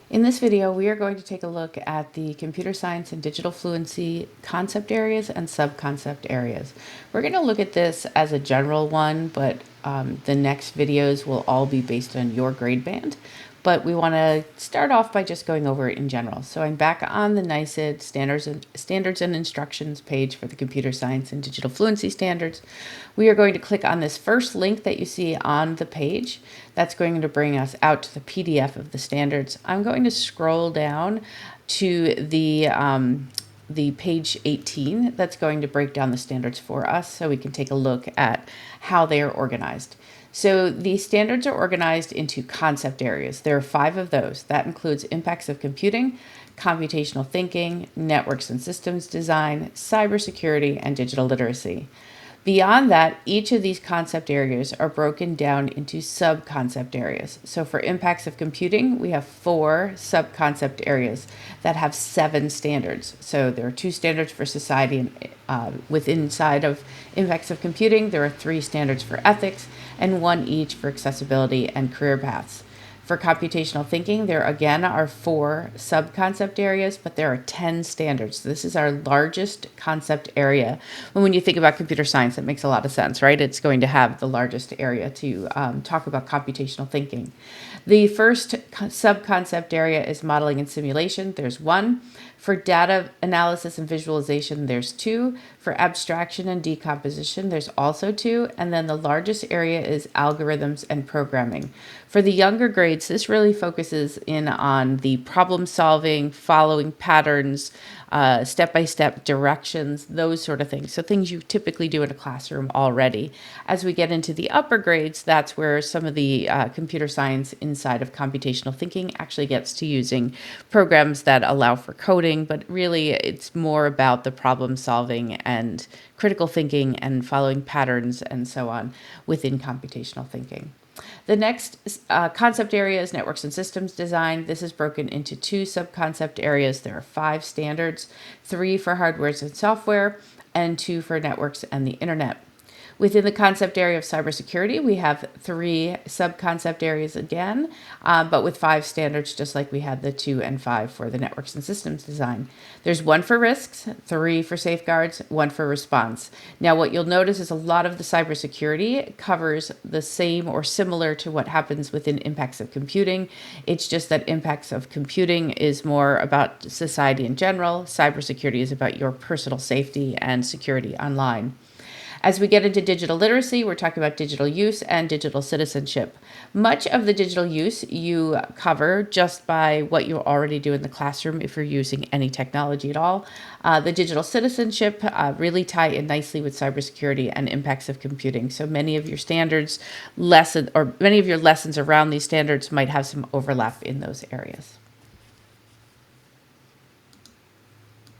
In this video, we are going to take a look at the computer science and digital fluency concept areas and subconcept areas. We're going to look at this as a general one, but the next videos will all be based on your grade band. But we want to start off by just going over it in general. So I'm back on the NYSED standards and instructions page for the computer science and digital fluency standards. We are going to click on this first link that you see on the page. That's going to bring us out to the PDF of the standards. I'm going to scroll down to the page 18 that's going to break down the standards for us so we can take a look at how they are organized. So the standards are organized into concept areas. There are 5 of those. That includes impacts of computing, computational thinking, networks and systems design, cybersecurity, and digital literacy. Beyond that, each of these concept areas are broken down into sub-concept areas. So for impacts of computing, we have 4 sub-concept areas that have 7 standards. So there are 2 standards for society and inside of impacts of computing, there are 3 standards for ethics and 1 each for accessibility and career paths. For computational thinking, there again are 4 sub-concept areas, but there are 10 standards. So this is our largest concept area. When you think about computer science, that makes a lot of sense, right? It's going to have the largest area to talk about computational thinking. The first sub-concept area is modeling and simulation. There's 1. For data analysis and visualization, there's 2. For abstraction and decomposition, there's also 2. And then the largest area is algorithms and programming. For the younger grades, this really focuses in on the problem solving, following patterns, step-by-step directions, those sort of things. So things you typically do in a classroom already. As we get into the upper grades, that's where some of the computer science inside of computational thinking actually gets to using programs that allow for coding, but really it's more about the problem solving and critical thinking and following patterns and so on within computational thinking. The next concept area is networks and systems design. This is broken into 2 sub-concept areas. There are 5 standards, 3 for hardware and software, and 2 for networks and the internet. Within the concept area of cybersecurity, we have 3 sub-concept areas again, but with 5 standards, just like we had the 2 and 5 for the networks and systems design. There's 1 for risks, 3 for safeguards, 1 for response. Now, what you'll notice is a lot of the cybersecurity covers the same or similar to what happens within impacts of computing. It's just that impacts of computing is more about society in general. Cybersecurity is about your personal safety and security online. As we get into digital literacy, we're talking about digital use and digital citizenship. Much of the digital use you cover just by what you already do in the classroom if you're using any technology at all. The digital citizenship really tie in nicely with cybersecurity and impacts of computing. So many of your standards many of your lessons around these standards might have some overlap in those areas.